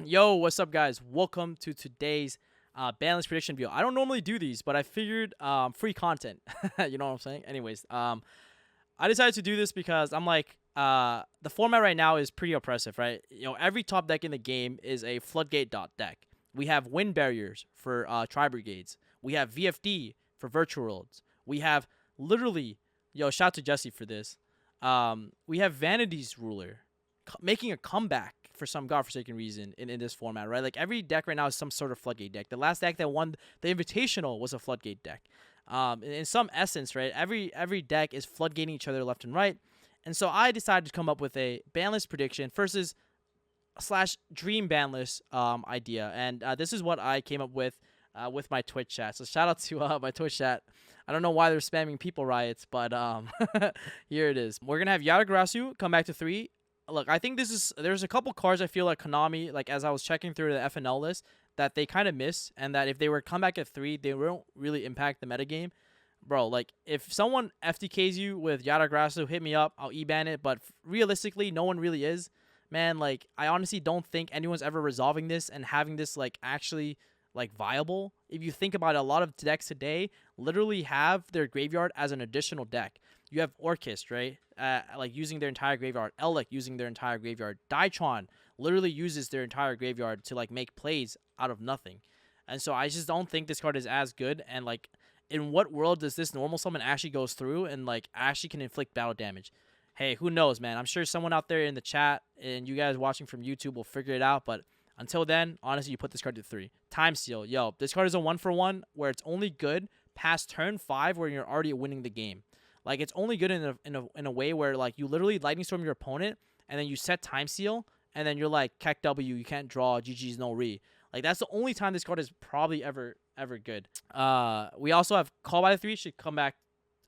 Yo, what's up, guys? Welcome to today's Banlist prediction video. I don't normally do these, but I figured free content. You know what I'm saying? Anyways, I decided to do this because I'm like, the format right now is pretty oppressive, right? You know, every top deck in the game is a floodgate dot deck. We have wind barriers for tri brigades. We have VFD for virtual worlds. We have literally, yo, shout out to Jesse for this. We have Vanity's Ruler making a comeback for some godforsaken reason in this format, right? Like every deck right now is some sort of floodgate deck. The last deck that won the Invitational was a floodgate deck. In some essence, right, every deck is floodgating each other left and right. And so I decided to come up with a banlist prediction versus / dream banlist idea. And this is what I came up with my Twitch chat. So shout out to my Twitch chat. I don't know why they're spamming people riots, but here it is. We're gonna have Yugioh come back to 3. Look, I think there's a couple cards I feel like Konami, like as I was checking through the FNL list, that they kind of miss, and that if they were to come back at 3, they won't really impact the metagame. Bro, like if someone FTKs you with Yugioh, hit me up, I'll E-ban it, but realistically, no one really is. Man, like I honestly don't think anyone's ever resolving this and having this like actually like viable. If you think about it, a lot of decks today literally have their graveyard as an additional deck. You have Orchist, right? Like using their entire graveyard. Elec using their entire graveyard. Dytron literally uses their entire graveyard to like make plays out of nothing. And so I just don't think this card is as good. And like, in what world does this normal summon actually goes through and like actually can inflict battle damage? Hey, who knows, man? I'm sure someone out there in the chat and you guys watching from YouTube will figure it out. But until then, honestly, you put this card to 3. Time Seal. Yo, this card is a 1-for-1 where it's only good past turn 5 where you're already winning the game. Like, it's only good in a way where, like, you literally Lightning Storm your opponent, and then you set Time Seal, and then you're like, Keck W, you can't draw, GG's no re. Like, that's the only time this card is probably ever good. We also have Call by the 3. It should come back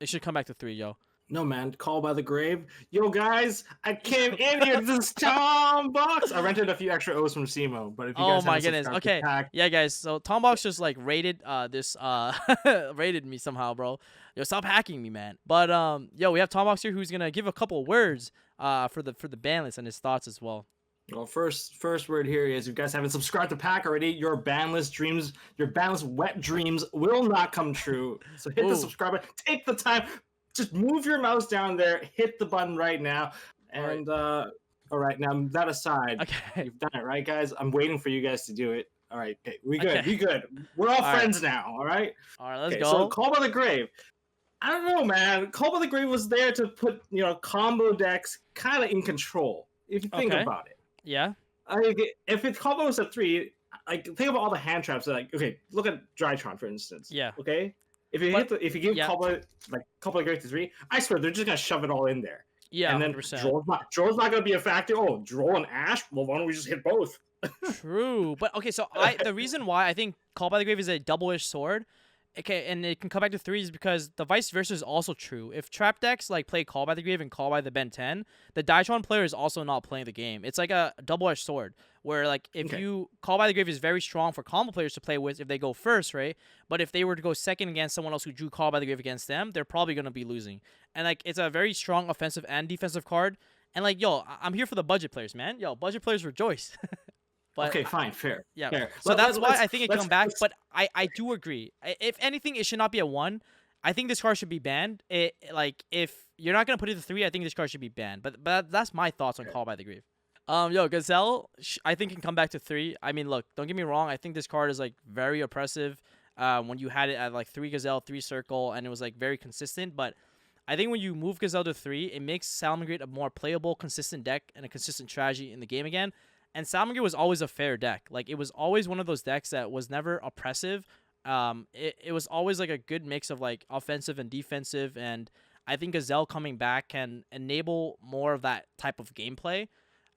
to 3, yo. No, man. Call by the Grave. Yo, guys, I came in here. This is Tombox. I rented a few extra O's from Simo, but if you guys my goodness. Okay. Yeah, guys. So Tombox just like rated rated me somehow, bro. Yo, stop hacking me, man. But yo, we have Tombox here who's gonna give a couple words for the ban list and his thoughts as well. Well, first word here is, if you guys haven't subscribed to Pack already, your banlist dreams, your banlist wet dreams will not come true. So hit the subscribe button. Take the time. Just move your mouse down there, hit the button right now, and all right, now that aside, okay, you've done it, right, guys? I'm waiting for you guys to do it. All right, okay, we good, we good. We're all friends now, all right? All right, let's go. So Call by the Grave. I don't know, man. Call by the Grave was there to put, you know, combo decks kind of in control, if you think about it. Yeah. If it's combo was at 3, like think about all the hand traps. Like, okay, look at Drytron, for instance. Yeah. Okay. If you give Call by the Grave to 3, I swear they're just gonna shove it all in there. Yeah, and then 100%. Droll's not gonna be a factor. Oh, Droll and Ash. Well, why don't we just hit both? True, but okay. So the reason why I think Call by the Grave is a double-edged sword, okay, and it can come back to 3 is because the vice versa is also true. If trap decks like play Call by the Grave and Call by the Ben 10, the Dytron player is also not playing the game. It's like a double-edged sword where like if you Call by the Grave is very strong for combo players to play with if they go first, right? But if they were to go second against someone else who drew Call by the Grave against them, they're probably gonna be losing. And like it's a very strong offensive and defensive card. And like yo, I'm here for the budget players, man. Yo, budget players rejoice. But okay, fine, fair. Yeah. Fair. So that's why I think it come back. But I do agree. If anything, it should not be a 1. I think this card should be banned. Like if you're not gonna put it to 3, I think this card should be banned. But that's my thoughts on Call by the Grave. Yo, Gazelle, I think can come back to 3. I mean, look, don't get me wrong. I think this card is like very oppressive. When you had it at like 3 Gazelle, 3 Circle, and it was like very consistent. But I think when you move Gazelle to 3, it makes Salamangreat a more playable, consistent deck and a consistent strategy in the game again. And Salamangreat was always a fair deck. Like it was always one of those decks that was never oppressive. It was always like a good mix of like offensive and defensive. And I think Gazelle coming back can enable more of that type of gameplay.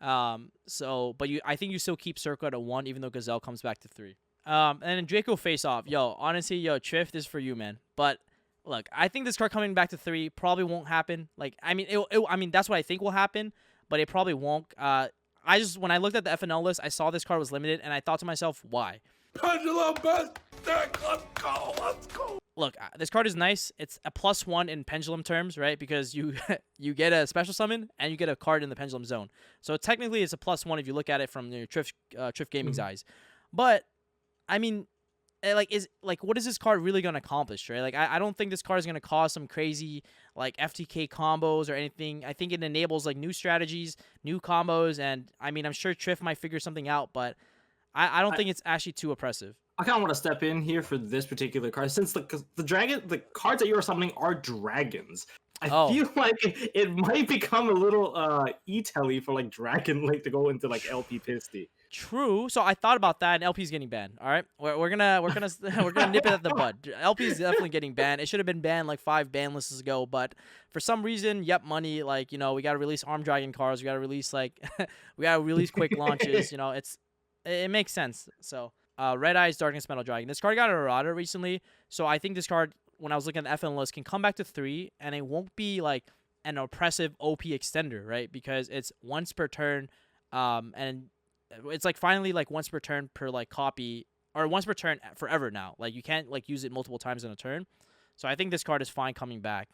I think you still keep Circle at a 1, even though Gazelle comes back to 3. And then Draco face off. Yo, honestly, yo, Triff, this is for you, man. But look, I think this card coming back to 3 probably won't happen. Like, I mean, that's what I think will happen, but it probably won't. When I looked at the FNL list, I saw this card was limited, and I thought to myself, why? Pendulum best deck, let's go. look, this card is nice. It's a +1 in pendulum terms, right? Because you you get a special summon and you get a card in the pendulum zone. So technically, it's a +1 if you look at it from your Trift Gaming's eyes. But I mean, what is this card really gonna accomplish, right? Like I don't think this card is gonna cause some crazy like FTK combos or anything. I think it enables like new strategies, new combos, and I mean I'm sure Triff might figure something out, but I don't think it's actually too oppressive. I kind of want to step in here for this particular card since the cards that you are summoning are dragons. I feel like it might become a little e-telly for like Dragon Link to go into like LP Pisty. True. So I thought about that, and LP's getting banned. All right, we're gonna we're gonna nip it at the bud. LP is definitely getting banned. It should have been banned like 5 ban lists ago, but for some reason, yep, money. Like we gotta release Arm Dragon cards. We gotta release we gotta release quick launches. It makes sense. So Red Eyes Darkness Metal Dragon. This card got an errata recently, so I think this card, when I was looking at the FN list, can come back to 3, and it won't be like an oppressive OP extender, right? Because it's once per turn, and it's like finally like once per turn per like copy, or once per turn forever now. Like you can't like use it multiple times in a turn. So I think this card is fine coming back.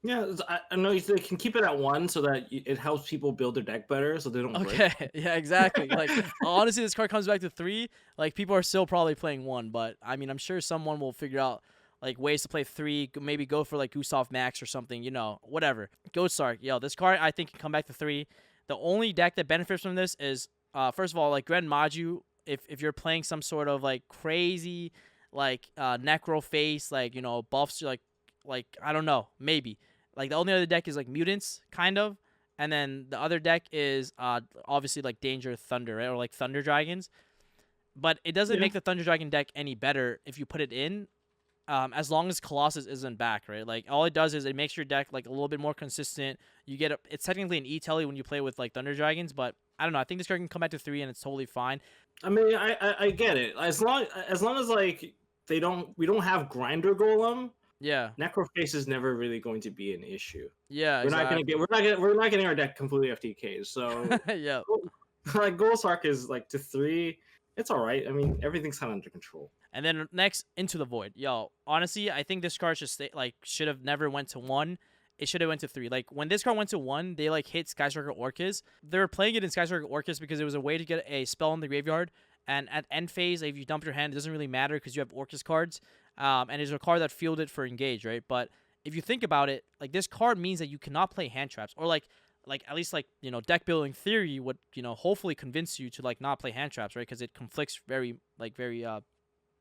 Yeah, I know they can keep it at 1 so that it helps people build their deck better so they don't break. Yeah, exactly. Like honestly, this card comes back to 3. Like people are still probably playing 1, but I mean I'm sure someone will figure out like ways to play 3, maybe go for like Gustav Max or something, whatever. Ghost Sark, this card I think can come back to 3. The only deck that benefits from this is first of all, like Gren Maju, if you're playing some sort of like crazy like Necro face, like buffs, like I don't know, maybe. Like the only other deck is like Mutants, kind of, and then the other deck is obviously like Danger Thunder, right? Or like Thunder Dragons. But it doesn't make the Thunder Dragon deck any better if you put it in, as long as Colossus isn't back, right? Like all it does is it makes your deck like a little bit more consistent. You get it's technically an E-Telly when you play with like Thunder Dragons, but I don't know. I think this card can come back to 3 and it's totally fine. I mean, I get it. As long as like we don't have Grinder Golem. Yeah. Necroface is never really going to be an issue. Yeah, we're not getting our deck completely FTK'd. So yeah. Like Ghost Sark is like to 3. It's all right. I mean, everything's kind of under control. And then next, Into the Void. Honestly, I think this card should have never went to 1. It should have went to 3. Like when this card went to 1, they like hit Skyscraper Orcus. They were playing it in Skyscraper Orcus because it was a way to get a spell in the graveyard. And at end phase, if you dump your hand, it doesn't really matter because you have Orcus cards. And there's a card that fielded for engage, right? But if you think about it, like this card means that you cannot play hand traps, or like at least deck building theory would hopefully convince you to like not play hand traps, right? Because it conflicts very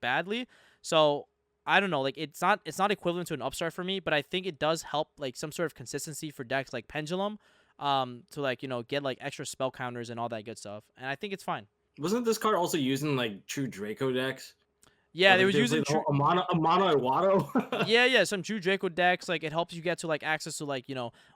badly. So I don't know, like it's not equivalent to an upstart for me, but I think it does help like some sort of consistency for decks like Pendulum, to like get like extra spell counters and all that good stuff. And I think it's fine. Wasn't this card also used in like true Draco decks? Yeah, they were using a mono Iwado. yeah, some True Draco decks. Like it helps you get to like access to like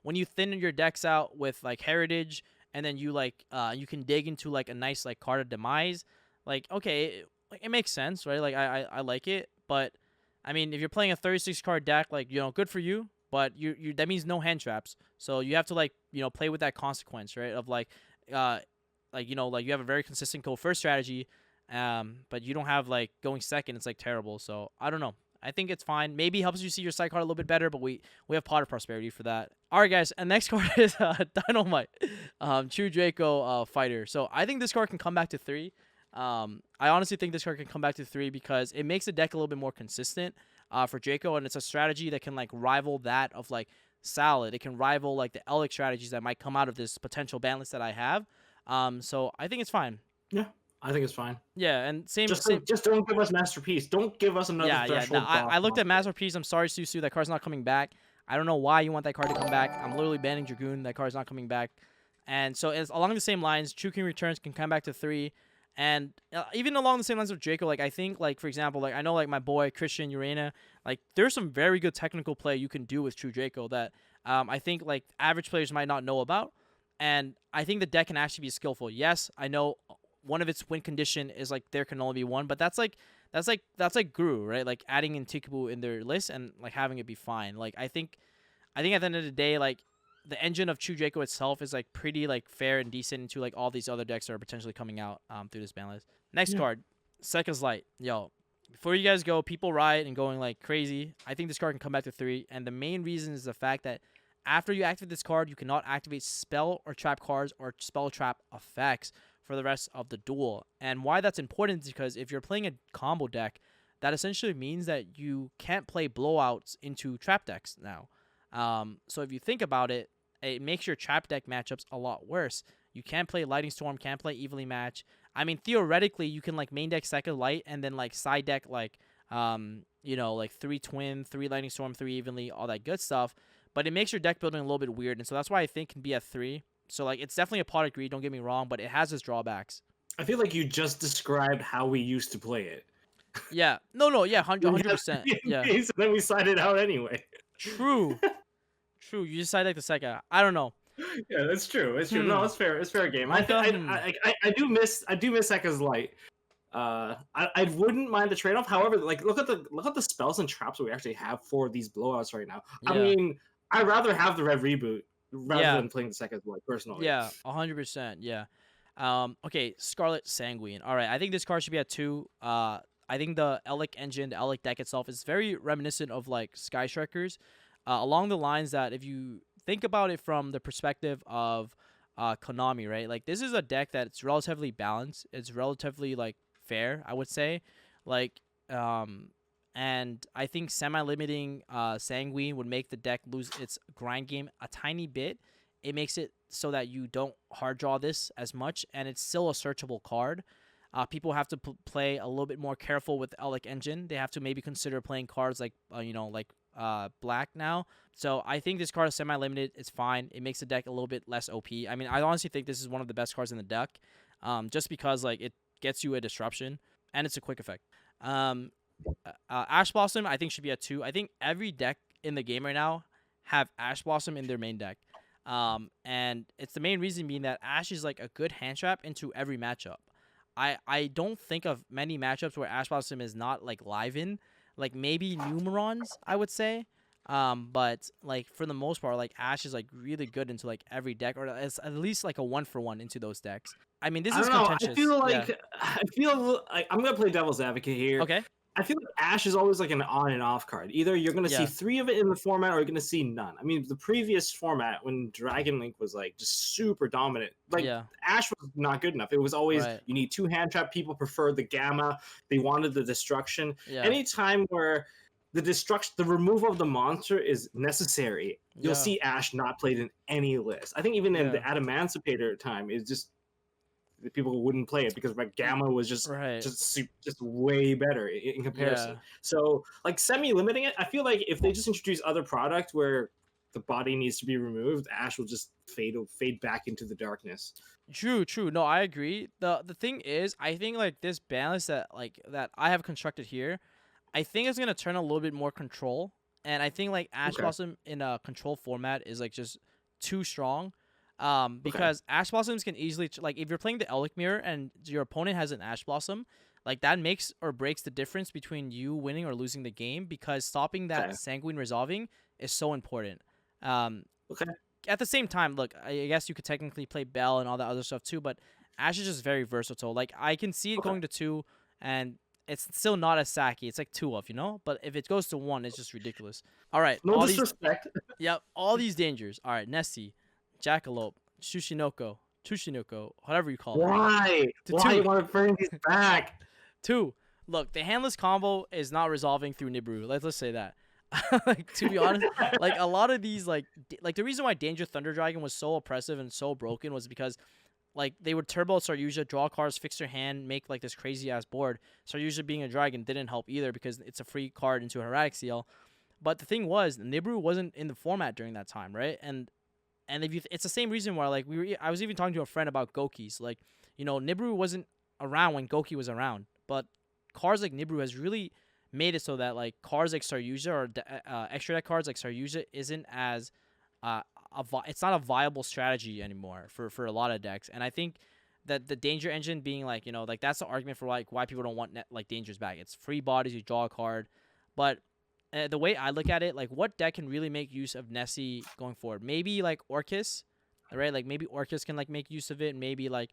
when you thin your decks out with like Heritage, and then you like you can dig into like a nice like card of Demise. Like okay, it makes sense, right? Like I like it, but I mean if you're playing a 36 card deck, like good for you, but you that means no hand traps. So you have to like play with that consequence, right? Of like you have a very consistent go first strategy. But you don't have like going second. It's like terrible. So I don't know. I think it's fine. Maybe helps you see your side card a little bit better, but we have Pot of Prosperity for that. All right, guys. And next card is Dynamite, True Draco Fighter. So I think this card can come back to 3. I honestly think this card can come back to 3 because it makes the deck a little bit more consistent for Draco, and it's a strategy that can like rival that of like Salad. It can rival like the Elec strategies that might come out of this potential ban list that I have. So I think it's fine. Yeah. I think it's fine. Yeah, and just don't give us Masterpiece. Don't give us another threshold. No, I looked at Masterpiece. I'm sorry, Susu. That card's not coming back. I don't know why you want that card to come back. I'm literally banning Dragoon. That card's not coming back. And so it's along the same lines. True King Returns can come back to 3. And even along the same lines of Draco, like I think, like for example, like I know like my boy Christian Urena, like there's some very good technical play you can do with True Draco that I think like average players might not know about. And I think the deck can actually be skillful. Yes, I know one of its win condition is like there can only be 1, but that's like Guru, right? Like adding in Tikubu in their list and like having it be fine. Like I think at the end of the day, like the engine of True Draco itself is like pretty like fair and decent into like all these other decks that are potentially coming out through this ban list. Next card, Sekka's Light. before you guys go, people riot and going like crazy. I think this card can come back to 3, and the main reason is the fact that after you activate this card, you cannot activate spell or trap cards or spell trap effects for the rest of the duel. And why that's important is because if you're playing a combo deck, that essentially means that you can't play blowouts into trap decks now. So if you think about it, it makes your trap deck matchups a lot worse. You can't play Lightning Storm, can't play Evenly Match. I mean, theoretically, you can like main deck Second Light and then like side deck like, like 3 Twin, 3 Lightning Storm, 3 Evenly, all that good stuff. But it makes your deck building a little bit weird, and so that's why I think it can be at 3. So like, it's definitely a pot of greed. Don't get me wrong, but it has its drawbacks. I feel like you just described how we used to play it. Yeah. No. Yeah. 100%. Yeah. So then we sided out anyway. True. You just side deck the second. I don't know. Yeah, that's true. It's true. No, it's fair. It's fair game. I do miss Sekka's Light. I wouldn't mind the trade off. However, like look at the spells and traps we actually have for these blowouts right now. Yeah. I mean, I'd rather have the Red Reboot rather than playing the Sekka's Light personally. Yeah, 100%. Yeah. Okay, Scarlet Sanguine. All right, I think this card should be at 2. I think the Elec engine, the Elec deck itself is very reminiscent of like Sky Strikers, along the lines that if you think about it from the perspective of Konami, right? Like this is a deck that's relatively balanced. It's relatively like fair, I would say. Like, and I think semi-limiting Sanguine would make the deck lose its grind game a tiny bit. It makes it so that you don't hard draw this as much, and it's still a searchable card. People have to play a little bit more careful with Elec Engine. They have to maybe consider playing cards like, Black now. So I think this card is semi-limited. It's fine. It makes the deck a little bit less OP. I mean, I honestly think this is one of the best cards in the deck, just because like it gets you a disruption, and it's a quick effect. Ash Blossom, I think, should be at 2. I think every deck in the game right now have Ash Blossom in their main deck. And it's the main reason being that Ash is like a good hand trap into every matchup. I don't think of many matchups where Ash Blossom is not like live in, like maybe Numerons, I would say. But like for the most part, like Ash is like really good into like every deck, or it's at least like a 1-for-1 into those decks. I mean, this is contentious. I feel like I'm gonna play devil's advocate here. Okay. I feel like Ash is always like an on and off card. Either you're going to see 3 of it in the format, or you're going to see none. I mean, the previous format when Dragon Link was like just super dominant, like Ash was not good enough. It was always you need 2 hand trap. People preferred the Gamma. They wanted the destruction. Anytime where the removal of the monster is necessary, you'll see Ash not played in any list. I think even in the Adamancipator time, it's just people wouldn't play it because like Gamma was just way better in comparison. So like semi-limiting it, I feel like if they just introduce other product where the body needs to be removed, Ash will just fade back into the darkness. True. No, I agree. The thing is, I think like this balance that I have constructed here, I think it's gonna turn a little bit more control, and I think like Ash Blossom in a control format is like just too strong. Because Ash Blossoms can easily, like, if you're playing the Elec Mirror and your opponent has an Ash Blossom, like, that makes or breaks the difference between you winning or losing the game, because stopping that Sanguine resolving is so important. At the same time, look, I guess you could technically play Bell and all that other stuff too, but Ash is just very versatile. Like, I can see it going to 2, and it's still not as sacky. It's like 2 of, but if it goes to 1, it's just ridiculous. All right. No disrespect. All these dangers. All right, Nessie. Jackalope, Tushinoko, whatever you call it. Why you want to bring these back? 2. Look, the handless combo is not resolving through Nibiru. Let's say that. Like, to be honest, like a lot of these, like the reason why Danger Thunder Dragon was so oppressive and so broken was because, like, they would turbo Saryuja, draw cards, fix their hand, make like this crazy ass board. Saryuja being a dragon didn't help either because it's a free card into a Hermetic Seal. But the thing was, Nibiru wasn't in the format during that time, right? And if it's the same reason why, like, I was even talking to a friend about Gokis. Like, Nibiru wasn't around when Goki was around, but cards like Nibiru has really made it so that, like, cards like Saryuja or extra deck cards like Saryuja isn't as it's not a viable strategy anymore for a lot of decks. And I think that the Danger Engine being like, like, that's the argument for like why people don't want like Dangers back. It's free bodies, you draw a card, but the way I look at it, like, what deck can really make use of Nessie going forward? Maybe, like, Orcus, right? Like, maybe Orcus can, like, make use of it. Maybe, like,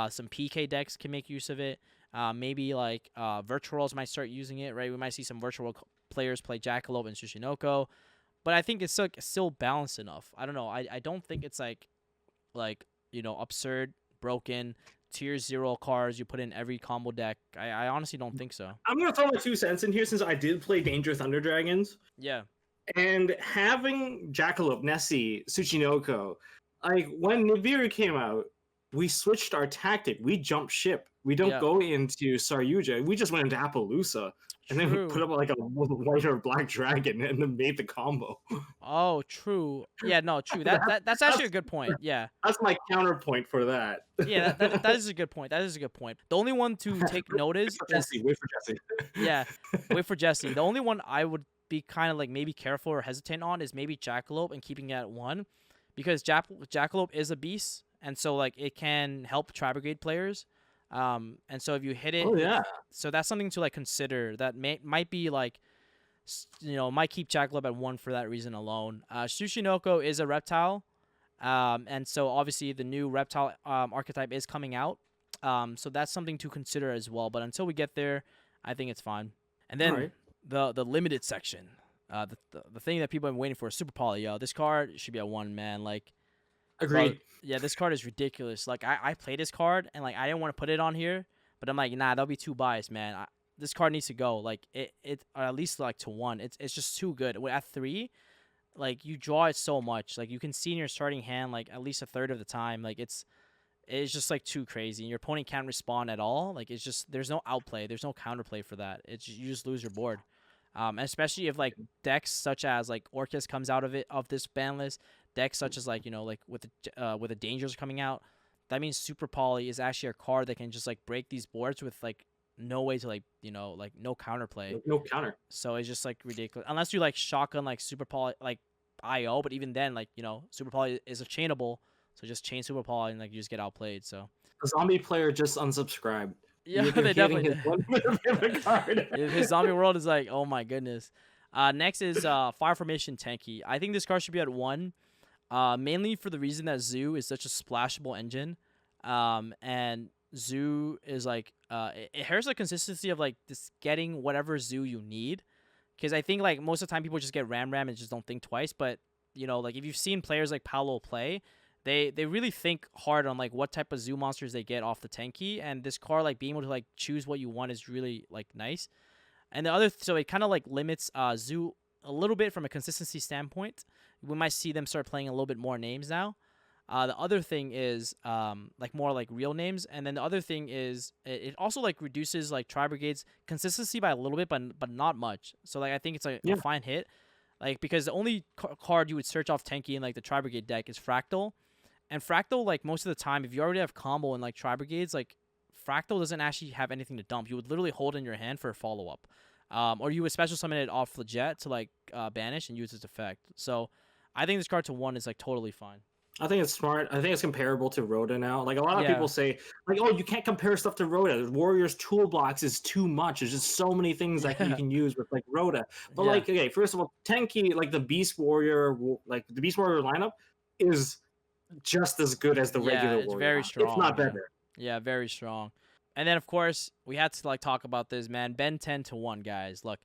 some PK decks can make use of it. Maybe like virtual roles might start using it, right? We might see some virtual players play Jackalope and Tsushinoko, but I think it's still balanced enough. I don't know. I don't think it's like absurd, broken, tier 0 cards you put in every combo deck. I honestly don't think so. I'm gonna throw my 2 cents in here since I did play Danger Thunder Dragons. Yeah. And having Jackalope, Nessie, Tsuchinoko, like when Nibiru came out, we switched our tactic. We jumped ship. We don't go into Saryuja. We just went into Appaloosa. And then we put up like a white or black dragon and then made the combo. Oh, true. Yeah, no, true. That's actually a good point. Yeah. That's my counterpoint for that. Yeah, that is a good point. That is a good point. The only one to take notice is... Wait for Jesse. Yeah, wait for Jesse. The only one I would be kind of like maybe careful or hesitant on is maybe Jackalope and keeping it at 1, because Jackalope is a beast, and so like it can help Tri-Brigade players. And so if you hit it, so that's something to like consider. That might be like, might keep Jackalope at 1 for that reason alone. Tsushinoko is a reptile, and so obviously the new reptile archetype is coming out. So that's something to consider as well. But until we get there, I think it's fine. And then the limited section, the thing that people have been waiting for, Super Poly. This card should be at 1, man. Like, agreed. Yeah, this card is ridiculous. Like, I played this card, and like I didn't want to put it on here, but I'm like, nah, that'll be too biased, man. This card needs to go. Like, it or at least like to 1. It's just too good. At 3, like you draw it so much. Like you can see in your starting hand, like at least a third of the time. Like it's just like too crazy. And your opponent can't respond at all. Like it's just there's no outplay, there's no counterplay for that. You just lose your board. And especially if like decks such as like Orcus comes out of this ban list, decks such as like like with the Dangers coming out, that means Super Poly is actually a card that can just like break these boards with like no way to like like no counterplay, no counter. So it's just like ridiculous unless you like shotgun like Super Poly like IO, but even then like Super Poly is a chainable, so just chain Super Poly and like you just get outplayed. So the zombie player just unsubscribed. Yeah, they definitely his zombie world is like, oh my goodness. Next is Fire Formation Tenki. I think this card should be at 1, mainly for the reason that Zoo is such a splashable engine, and Zoo is like it hurts the consistency of like this getting whatever Zoo you need, because I think like most of the time people just get Ram and just don't think twice. But like if you've seen players like Paolo play, they really think hard on like what type of Zoo monsters they get off the Tenki, and this card like being able to like choose what you want is really like nice. And the other so it kind of like limits Zoo a little bit from a consistency standpoint. We might see them start playing a little bit more names now. The other thing is like more like real names, and then the other thing is it also like reduces like Tri-Brigade's consistency by a little bit, but not much. So like I think it's like a fine hit, like because the only card you would search off Tenki in like the Tri-Brigade deck is Fractal. And Fractal, like, most of the time, if you already have combo in, like, Tri-Brigades, like, Fractal doesn't actually have anything to dump. You would literally hold in your hand for a follow-up. Or you would special summon it off Legit to, like, banish and use its effect. So, I think this card to 1 is, like, totally fine. I think it's smart. I think it's comparable to Rhoda now. Like, a lot of people say, like, oh, you can't compare stuff to Rhoda. Warrior's Toolbox is too much. There's just so many things that you can use with, like, Rhoda. But, like, okay, first of all, Tenki, like, the Beast Warrior lineup is just as good as the regular Warrior. Very strong. It's not better. Yeah, very strong. And then of course we had to like talk about this, man. Ben 10 to 1, guys. Look,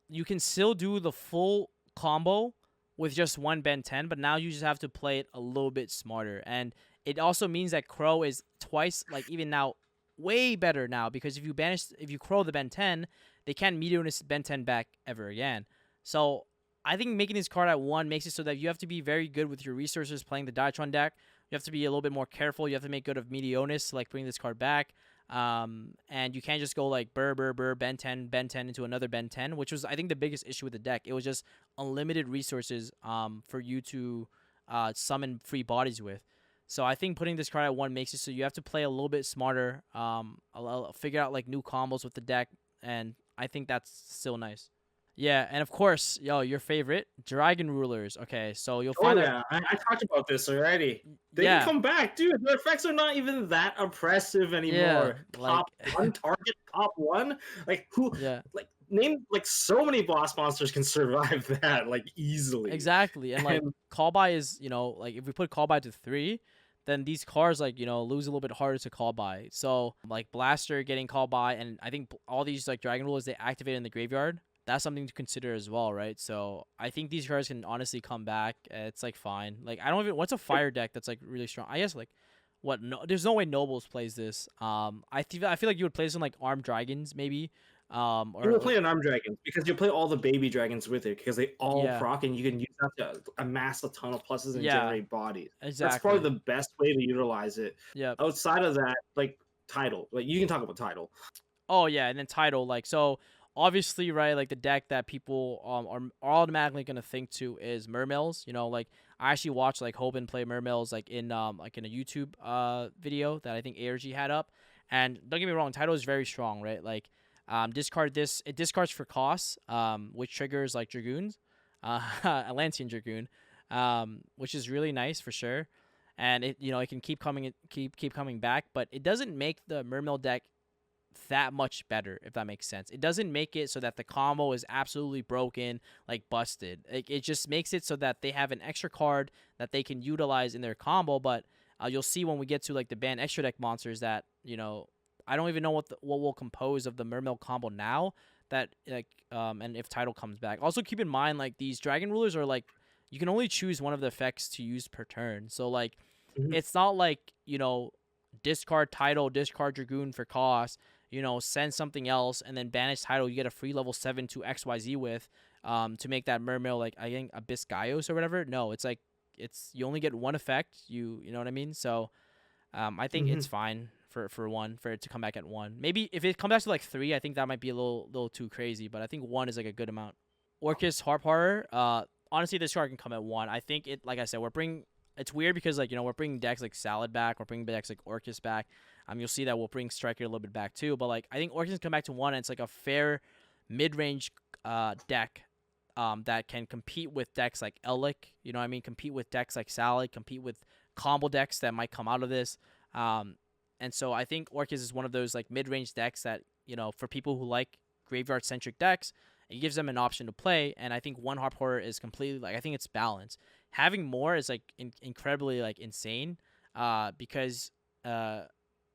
you can still do the full combo with just 1 Ben 10, but now you just have to play it a little bit smarter. And it also means that Crow is twice, like even now, way better now, because if you Crow the Ben 10, they can't Meteorness Ben 10 back ever again. So I think making this card at 1 makes it so that you have to be very good with your resources playing the Diatron deck. You have to be a little bit more careful. You have to make good of Meteorness, like bring this card back. And you can't just go like burr, Ben 10 into another Ben 10, which was, I think, the biggest issue with the deck. It was just unlimited resources for you to summon free bodies with. So I think putting this card at 1 makes it so you have to play a little bit smarter, figure out like new combos with the deck, and I think that's still nice. Yeah, and of course, your favorite, Dragon Rulers. Okay, so you'll find that... I talked about this already. They can come back, dude. Their effects are not even that oppressive anymore. Top 1 target, top 1? Like, who... Yeah. Like, name, like, so many boss monsters can survive that, like, easily. Exactly, and, like, Callby is, like, if we put Callby to 3, then these cards like lose a little bit harder to call by. So like Blaster getting called by, and I think all these like Dragon Rulers they activate in the graveyard. That's something to consider as well, right? So I think these cards can honestly come back. It's like fine. Like I don't even what's a fire deck that's like really strong. I guess like what no, there's no way Nobles plays this. I feel like you would play this in like Armed Dragons maybe. You will play an Armed Dragons because you'll play all the baby dragons with it because they all Yeah. proc and you can use that to amass a ton of pluses and Yeah, generate bodies. That's exactly. probably the best way to utilize it. Yep. Outside of that, like title, like you can talk about title. Oh yeah, and then title like so obviously right like the deck that people are automatically gonna think to is Mermills. Like I actually watched like Hoban play Mermills like in a YouTube video that I think ARG had up, and don't get me wrong, title is very strong, right? Like discard this, it discards for costs, which triggers like Dragoons, Atlantean Dragoon, which is really nice for sure, and it can keep coming back, but it doesn't make the Mermill deck that much better, if that makes sense. It doesn't make it so that the combo is absolutely broken, like busted. It just makes it so that they have an extra card that they can utilize in their combo. But you'll see when we get to like the ban extra deck monsters that I don't even know what will compose of the Mermill combo now. That like and if title comes back, also keep in mind like these Dragon Rulers are like you can only choose one of the effects to use per turn. So like it's not like discard title, discard Dragoon for cost. Send something else, and then banish title. You get a free level 7 to XYZ with, to make that Mermill like I think Abyss Gaios or whatever. No, it's like you only get one effect. You know what I mean? So, I think it's fine for it to come back at 1. Maybe if it comes back to like 3, I think that might be a little too crazy. But I think 1 is like a good amount. Orcus Harp Horror. Honestly, this card can come at 1. I think like I said, it's weird because like we're bringing decks like Salad back, we're bringing decks like Orcus back. You'll see that we'll bring Striker a little bit back too, but like I think Orcus can come back to 1, and it's like a fair mid-range deck that can compete with decks like Ellic. You know what I mean? Compete with decks like Salad, compete with combo decks that might come out of this. And so I think Orcus is one of those like mid-range decks that for people who like graveyard-centric decks, it gives them an option to play. And I think 1 Harp Horror is completely like I think it's balanced. Having more is like incredibly like insane, because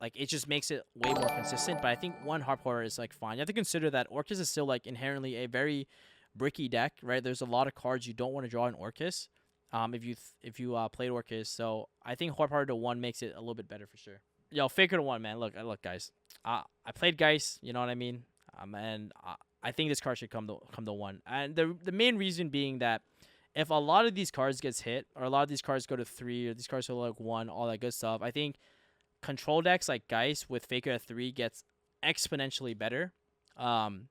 like it just makes it way more consistent. But I think 1 Harp Horror is like fine. You have to consider that Orcus is still like inherently a very bricky deck, right? There's a lot of cards you don't want to draw in Orcus, if you played Orcus. So I think Harp Horror to 1 makes it a little bit better for sure. Yo, Faker to 1, man. Look guys. I played Geist. You know what I mean? And I think this card should come to 1. And the main reason being that if a lot of these cards gets hit, or a lot of these cards go to 3, or these cards go to like 1, all that good stuff, I think control decks like Geist with Faker at 3 gets exponentially better. And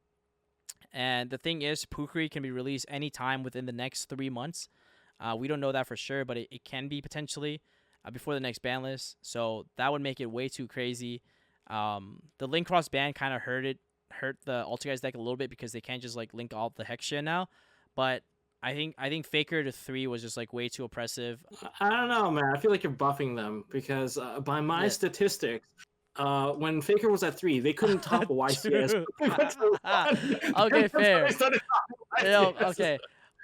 the thing is, Pukri can be released anytime within the next 3 months. We don't know that for sure, but it can be potentially before the next ban list. So that would make it way too crazy. The Link Cross ban kind of hurt the Altergeist deck a little bit because they can't just like link all the hex shit now. But I think Faker to 3 was just like way too oppressive. I don't know, man. I feel like you're buffing them because by my statistics, when Faker was at 3, they couldn't top a YCS. Okay, fair.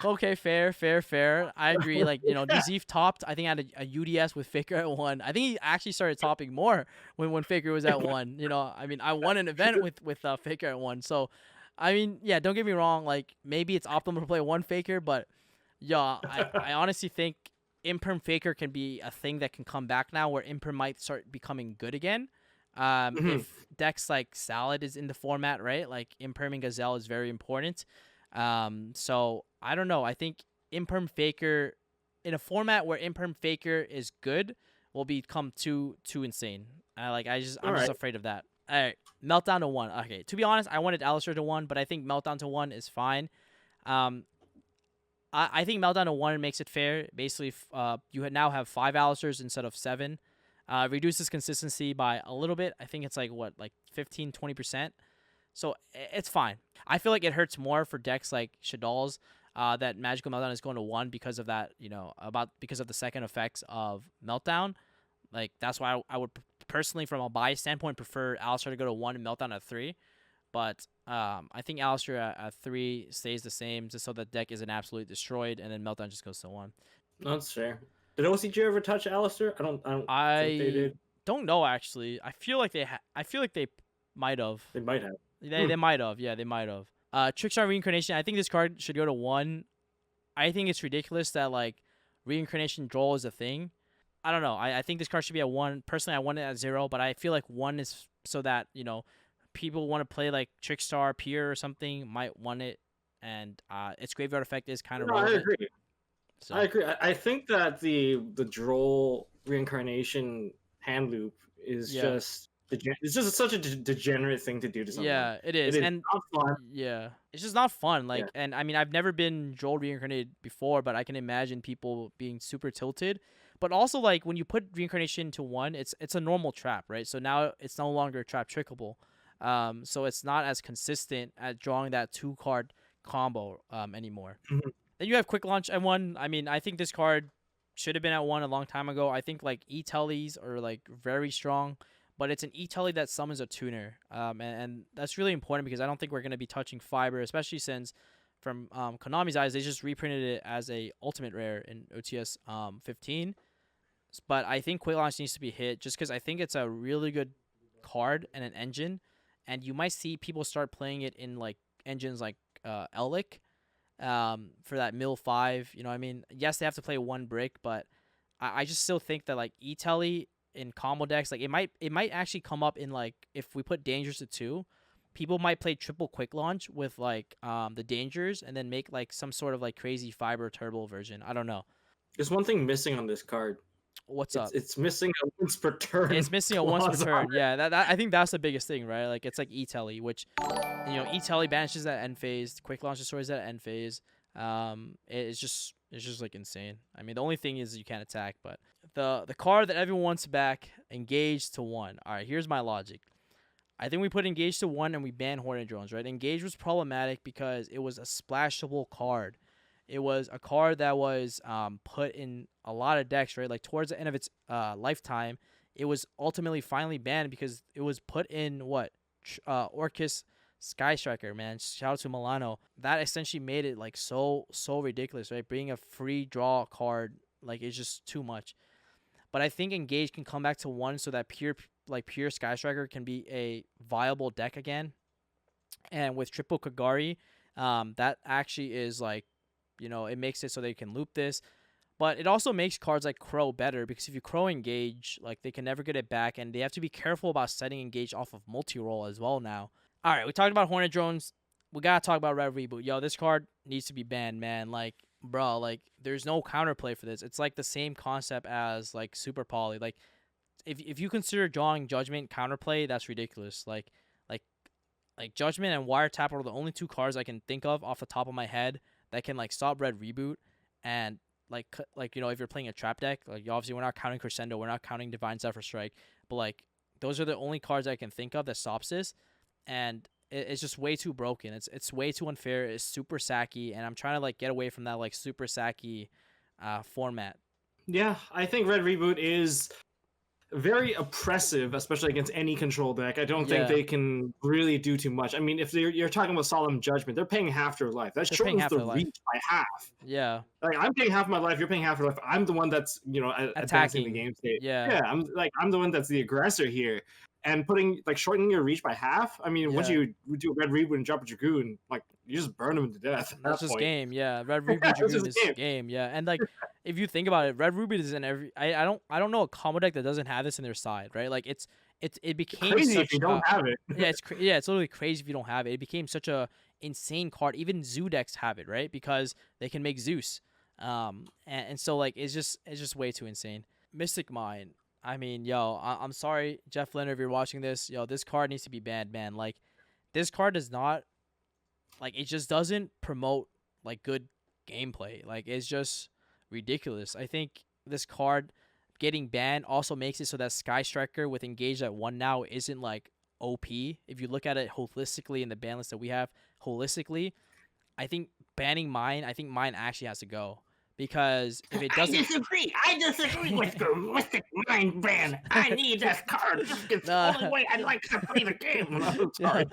Okay, fair. I agree. Like Dzeef topped. I think I had a UDS with Faker at 1. I think he actually started topping more when Faker was at 1. I mean, I won an event with Faker at 1. So. I mean, yeah, don't get me wrong. Like, maybe it's optimal to play 1 Faker, but yeah, I honestly think Imperm Faker can be a thing that can come back now, where Imperm might start becoming good again. If decks like Salad is in the format, right? Like, Imperming Gazelle is very important. So, I don't know. I think Imperm Faker, in a format where Imperm Faker is good, will become too insane. I'm just afraid of that. All right, Meltdown to 1. Okay, to be honest, I wanted Alistair to 1, but I think Meltdown to 1 is fine. I think Meltdown to 1 makes it fair. Basically, you now have 5 Alistairs instead of 7. Reduces consistency by a little bit. I think it's like 15, 20%. So it's fine. I feel like it hurts more for decks like Shadal's that Magical Meltdown is going to 1 because of that. Because of the second effects of Meltdown. Like that's why I would personally, from a bias standpoint, prefer Alistair to go to 1 and Meltdown at 3. But I think Alistair at 3 stays the same, just so the deck isn't absolutely destroyed, and then Meltdown just goes to 1. That's fair. Did OCG ever touch Alistair? I don't think they I did. don't know actually. I feel like they might have. They might have. They might have. Yeah, they might have. Trickstar Reincarnation. I think this card should go to 1. I think it's ridiculous that like Reincarnation draw is a thing. I don't know. I think this card should be at 1. Personally, I want it at 0, but I feel like 1 is so that, people want to play like Trickstar Pier or something might want it, and its graveyard effect is kind of relevant. I agree. So. I agree. I think that the Droll Reincarnation hand loop is just it's just such a degenerate thing to do to someone. Yeah, it is. And not fun. Yeah, it's just not fun. Like, and I mean, I've never been Droll reincarnated before, but I can imagine people being super tilted. But also, like, when you put reincarnation to 1, it's a normal trap, right? So now it's no longer trap trickable. So it's not as consistent at drawing that 2-card combo anymore. Mm-hmm. Then you have quick launch at 1. I mean, I think this card should have been at 1 a long time ago. I think like E-Tellies are like very strong, but it's an E-Telly that summons a tuner. And that's really important because I don't think we're going to be touching Fiber, especially since from Konami's eyes, they just reprinted it as a ultimate rare in OTS 15. But I think quick launch needs to be hit just because I think it's a really good card and an engine. And you might see people start playing it in like engines like Ellic. For that mill 5, you know what I mean? Yes, they have to play 1 brick, but I just still think that like E-Telly in combo decks, like it might actually come up in like if we put Dangers to 2, people might play triple quick launch with like the Dangers and then make like some sort of like crazy Fiber turbo version. I don't know. There's one thing missing on this card. What's up? It's missing a once per turn. It's missing a once per turn. Yeah, that I think that's the biggest thing, right? Like it's like E-Telly, which E-Telly banishes that end phase, quick launch destroys that end phase. It's just like insane. I mean, the only thing is you can't attack, but the card that everyone wants back, Engage to 1. All right, here's my logic. I think we put Engage to 1 and we ban Hornet Drones, right? Engage was problematic because it was a splashable card. It was a card that was put in a lot of decks, right? Like towards the end of its lifetime, it was ultimately finally banned because it was put in Orcus Sky Striker, man. Shout out to Milano. That essentially made it like so ridiculous, right? Being a free draw card, like it's just too much. But I think Engage can come back to 1 so that pure Sky Striker can be a viable deck again. And with triple Kagari, that actually is like, it makes it so they can loop this. But it also makes cards like Crow better because if you Crow Engage, like they can never get it back, and they have to be careful about setting Engage off of multi-roll as well now. All right, we talked about Hornet Drones. We gotta talk about Red Reboot. Yo, this card needs to be banned, man. Like, bro, like there's no counterplay for this. It's like the same concept as like Super Poly. Like, if you consider drawing Judgment counterplay, that's ridiculous. Like Judgment and Wiretap are the only 2 cards I can think of off the top of my head that can like stop Red Reboot. And like if you're playing a trap deck, like obviously we're not counting Crescendo, we're not counting Divine Zephyr Strike, but like those are the only cards I can think of that stops this. And it's just way too broken. It's way too unfair. It's super sacky, and I'm trying to like get away from that like super sacky format. Yeah, I think Red Reboot is very oppressive, especially against any control deck. I don't think they can really do too much. I mean, if you're talking about Solemn Judgment, they're paying half their life. That shortens the reach by half. Yeah. Like I'm paying half my life, you're paying half your life. I'm the one that's advancing the game state. Yeah. I'm the one that's the aggressor here. And shortening your reach by half. I mean, once you do a Red Reboot and drop a Dragoon, like you just burn them to death. That's just game, yeah. Red Reboot Dragoon is game, yeah. And like, if you think about it, Red Reboot is in every. I don't know a combo deck that doesn't have this in their side, right? Like it became crazy such if you don't have it. it's literally crazy if you don't have it. It became such a insane card. Even Zoo decks have it, right? Because they can make Zeus, and so like it's just way too insane. Mystic Mine. I mean, yo, I'm sorry, Jeff Leonard, if you're watching this, yo, this card needs to be banned, man. Like, this card does not, like, it just doesn't promote, like, good gameplay. Like, it's just ridiculous. I think this card getting banned also makes it so that Sky Striker with Engage at 1 now isn't, like, OP. If you look at it holistically in the ban list that we have, holistically, I think banning Mine actually has to go. Because if it doesn't, I disagree with the Mystic Mine ban. I need that card. It's the only way I like to play the game. I'm sorry.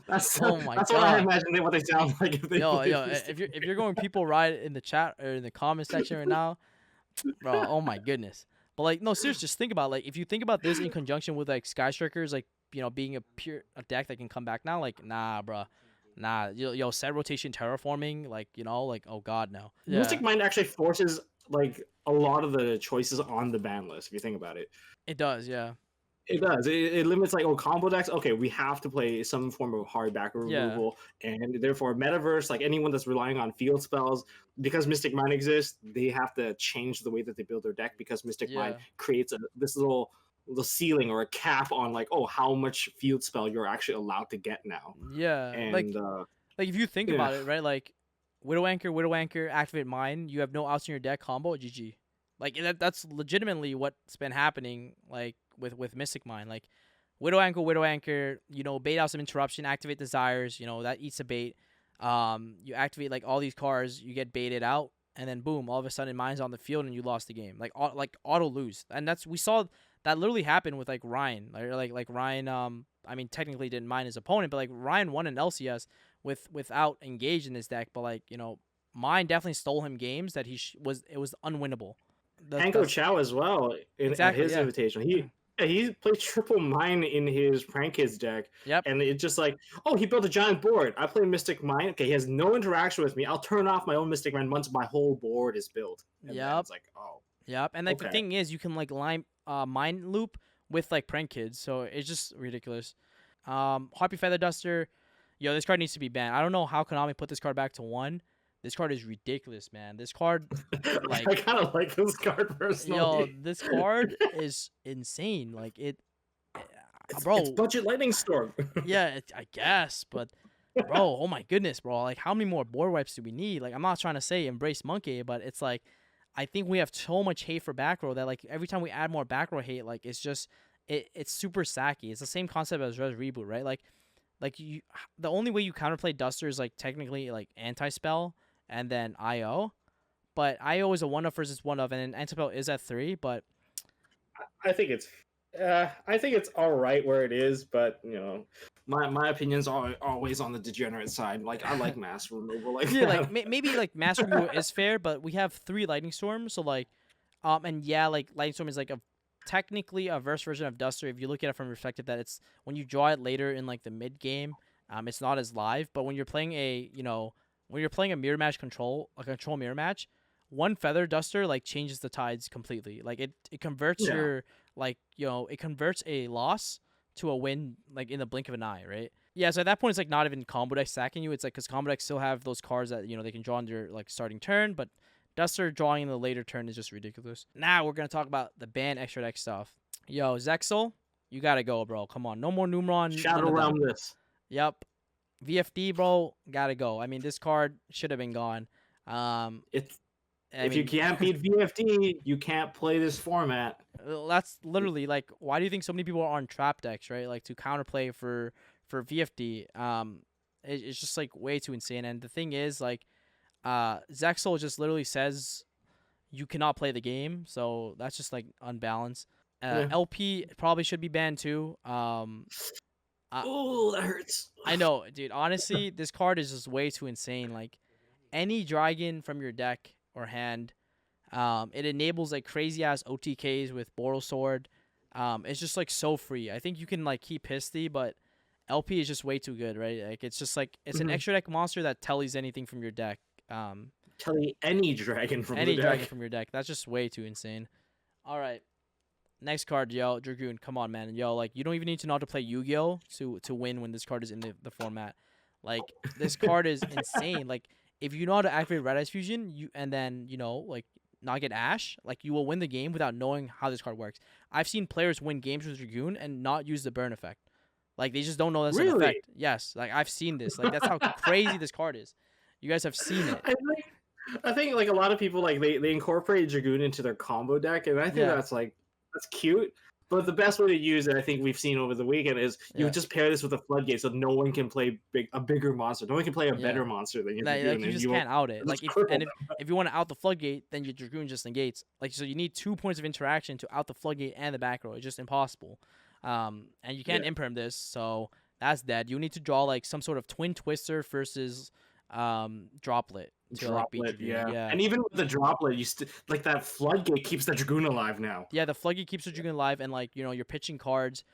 That's what I imagine what they sound like. If they if you're going people ride in the chat or in the comment section right now, bro. Oh my goodness. But like, no, seriously, just think about like if you think about this in conjunction with like Sky Strikers, like being a deck that can come back now. Like, nah, bro, nah. Set rotation terraforming, like like oh god, no. Mystic Yeah, Mind actually forces like a lot of the choices on the ban list. If you think about it, it does. Yeah, it does. It limits like combo decks. Okay, we have to play some form of hard back yeah, removal, and therefore metaverse, like anyone that's relying on field spells, because Mystic Mind exists, they have to change the way that they build their deck because Mystic Mind yeah, creates this little ceiling or a cap on like how much field spell you're actually allowed to get now. yeah. And Like if you think yeah, about it, right? Like Widow Anchor, activate mine. You have no outs in your deck. Combo GG. Like that's legitimately what's been happening. Like with Mystic Mine, like Widow Anchor. Bait out some interruption, activate desires. That eats a bait. You activate like all these cards, you get baited out, and then boom, all of a sudden mine's on the field and you lost the game. Like auto lose, and we saw that literally happen with like Ryan. Like Ryan. I mean, technically didn't mine his opponent, but like Ryan won an LCS without engaged in his deck, but like mine definitely stole him games that it was unwinnable. Hanko That's Chow as well at exactly, his yeah. invitation. He played triple mine in his Prank Kids deck, Yep, and it's just like, oh, he built a giant board. I play Mystic Mine. Okay, he has no interaction with me. I'll turn off my own Mystic Mine once my whole board is built, and then yep, it's like, oh, yep. And like the okay. thing is, you can like line mine loop with like prank kids, so it's just ridiculous. Harpy Feather Duster, this card needs to be banned. I don't know how Konami put this card back to 1. This card is ridiculous, man. This card, I like, kind of like this card personally. this card is insane. Like It's bro, budget lightning storm. yeah, I guess, but bro, oh my goodness, bro. Like, how many more board wipes do we need? Like, I'm not trying to say embrace monkey, but it's like, I think we have so much hate for back row that like every time we add more back row hate, like it's just it's super sacky. It's the same concept as Res Reboot, right? Like the only way you counterplay Duster is like technically like anti spell and then IO, but IO is a 1-of versus 1-of, and then anti spell is at 3, but I think it's all right where it is, but my opinion's always on the degenerate side. Like I like mass removal like yeah, like that. maybe like Master Review is fair, but we have 3 Lightning Storms, so like, and yeah, like Lightning Storm is like a technically a verse version of Duster if you look at it from the perspective that it's when you draw it later in like the mid game, it's not as live. But when you're playing a mirror match a control mirror match, one Feather Duster like changes the tides completely. Like it converts Yeah. your it converts a loss to a win like in the blink of an eye, right? Yeah, so at that point it's like not even combo deck sacking you. It's like because combo decks still have those cards that they can draw on their like starting turn, but Duster drawing in the later turn is just ridiculous. Now we're gonna talk about the ban extra deck stuff. Yo, Zexal, you gotta go, bro. Come on, no more Numeron. Shadow None of that. Realm this. Yep, VFD, bro, gotta go. I mean, this card should have been gone. It's I If you mean, can't beat VFD, you can't play this format. that's literally like, why do you think so many people are on trap decks, right? Like to counterplay for VFD. It's just like way too insane. And the thing is, like, Zexal just literally says you cannot play the game, so that's just like unbalanced. Yeah. LP probably should be banned too. Oh, that hurts. I know, dude. Honestly, this card is just way too insane. Like any dragon from your deck or hand, it enables like crazy ass OTKs with Boral Sword. It's just like so free. I think you can like keep Histy, but LP is just way too good, right? Like it's just like it's an extra deck monster that tellies anything from your deck. Tell me any dragon from Any the dragon deck. from your deck. That's just way too insane. All right. Next card, yo, Dragoon. Come on, man. Yo, like, you don't even need to know how to play Yu-Gi-Oh! To win when this card is in the format. Like, this card is insane. Like, if you know how to activate Red Eyes Fusion, and then, like, not get Ash, like, you will win the game without knowing how this card works. I've seen players win games with Dragoon and not use the burn effect. Like, they just don't know that's an Really? effect. Yes, like, I've seen this. Like, that's how crazy this card is. You guys have seen it. I think like a lot of people like they incorporate Dragoon into their combo deck, and I think Yeah. that's cute. But the best way to use it, I think we've seen over the weekend, is you Yeah. just pair this with a floodgate, so no one can play a bigger monster. No one can play a better monster than your Like Dragoon. you and just will can't out it. Like just cripple if you want to out the floodgate, then your Dragoon just negates. Like so, you need 2 points of interaction to out the floodgate and the back row. It's just impossible. And you can't imperm this, so that's dead. You need to draw like some sort of twin twister versus droplet. to like beat Droplet, Dragoon. yeah. Yeah. And even with the droplet, you like that floodgate keeps the Dragoon alive now. Yeah, the floodgate keeps the Dragoon alive, and like you're pitching cards.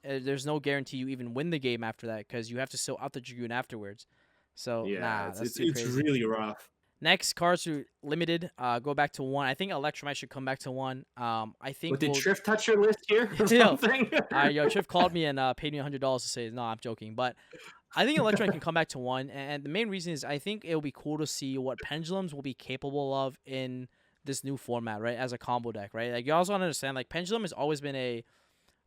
There's no guarantee you even win the game after that because you have to still out the Dragoon afterwards. So Yeah, nah, it's that's it's too it's crazy. really rough. Next, cards are limited. Go back to 1. I think Electromite should come back to 1. I think What did we'll. Triff touch your list here or Yo, something? yo, Triff called me and paid me $100 to say no. I'm joking, but I think Electromite can come back to 1, and the main reason is I think it'll be cool to see what Pendulums will be capable of in this new format, right? As a combo deck, right? Like you also want to understand, like Pendulum has always been a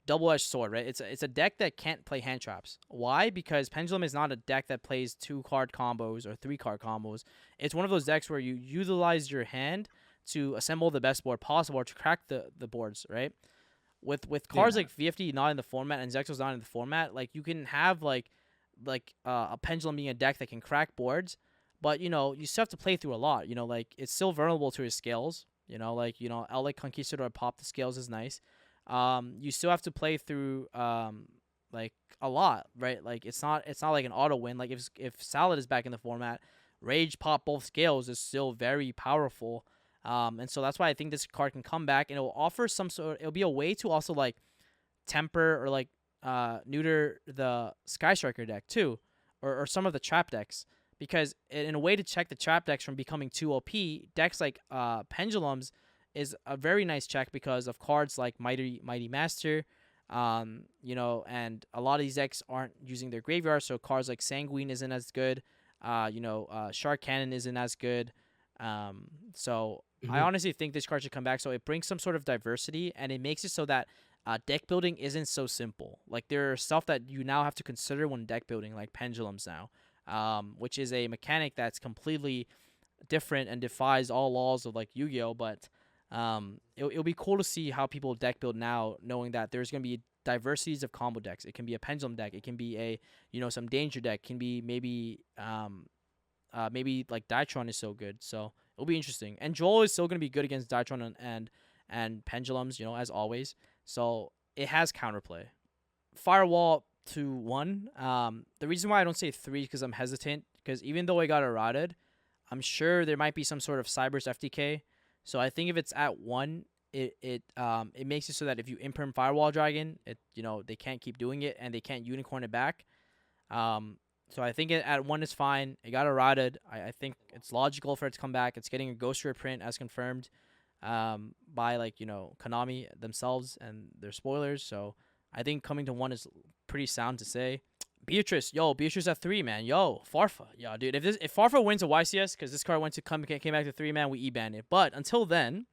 double-edged sword, right? It's a deck that can't play hand traps. Why? Because Pendulum is not a deck that plays 2-card combos or 3-card combos. It's one of those decks where you utilize your hand to assemble the best board possible or to crack the boards, right? With cards Yeah. like VFD not in the format and Zexal's not in the format, like you can have like a Pendulum being a deck that can crack boards, but you still have to play through a lot. Like it's still vulnerable to his scales. Like Conquistador pop the scales is nice. You still have to play through like a lot, right? Like it's not like an auto win. Like if Salad is back in the format, Rage pop both scales is still very powerful. And so that's why I think this card can come back and it will offer some sort. It'll be a way to also like temper or like neuter the Sky Striker deck too, or some of the trap decks. Because in a way to check the trap decks from becoming too OP, decks like Pendulums is a very nice check because of cards like Mighty Master, and a lot of these decks aren't using their graveyard, so cards like Sanguine isn't as good. Shark Cannon isn't as good. So I honestly think this card should come back. So it brings some sort of diversity and it makes it so that deck building isn't so simple. Like there are stuff that you now have to consider when deck building, like Pendulums now, which is a mechanic that's completely different and defies all laws of like Yu-Gi-Oh. But it'll be cool to see how people deck build now, knowing that there's gonna be diversities of combo decks. It can be a Pendulum deck. It can be a some danger deck. It can be maybe like Dytron is so good. So it'll be interesting. And Joel is still gonna be good against Dytron and Pendulums, as always. So it has counterplay. Firewall to 1. The reason why I don't say 3 is because I'm hesitant. Because even though I got eroded, I'm sure there might be some sort of Cybers FTK. So I think if it's at 1, it makes it so that if you imperm Firewall Dragon, they can't keep doing it and they can't unicorn it back. So I think at 1 is fine. It got eroded. I think it's logical for it to come back. It's getting a Ghost reprint as confirmed by Konami themselves and their spoilers. So I think coming to 1 is pretty sound to say. Beatrice at 3, man. Farfa. Yo, dude, if Farfa wins a YCS, because this card came back to 3, man, we e-ban it. But until then,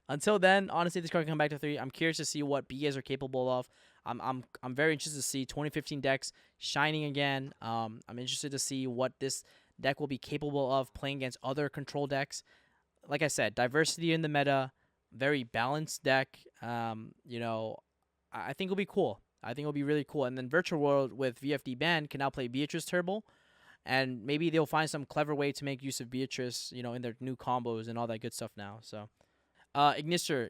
honestly, this card can come back to 3. I'm curious to see what BAs are capable of. I'm very interested to see 2015 decks shining again. I'm interested to see what this deck will be capable of playing against other control decks. Like I said, diversity in the meta, very balanced deck. I think it'll be cool. I think it'll be really cool. And then Virtual World with VFD Ban can now play Beatrice Turbo. And maybe they'll find some clever way to make use of Beatrice, in their new combos and all that good stuff now. So, Ignister,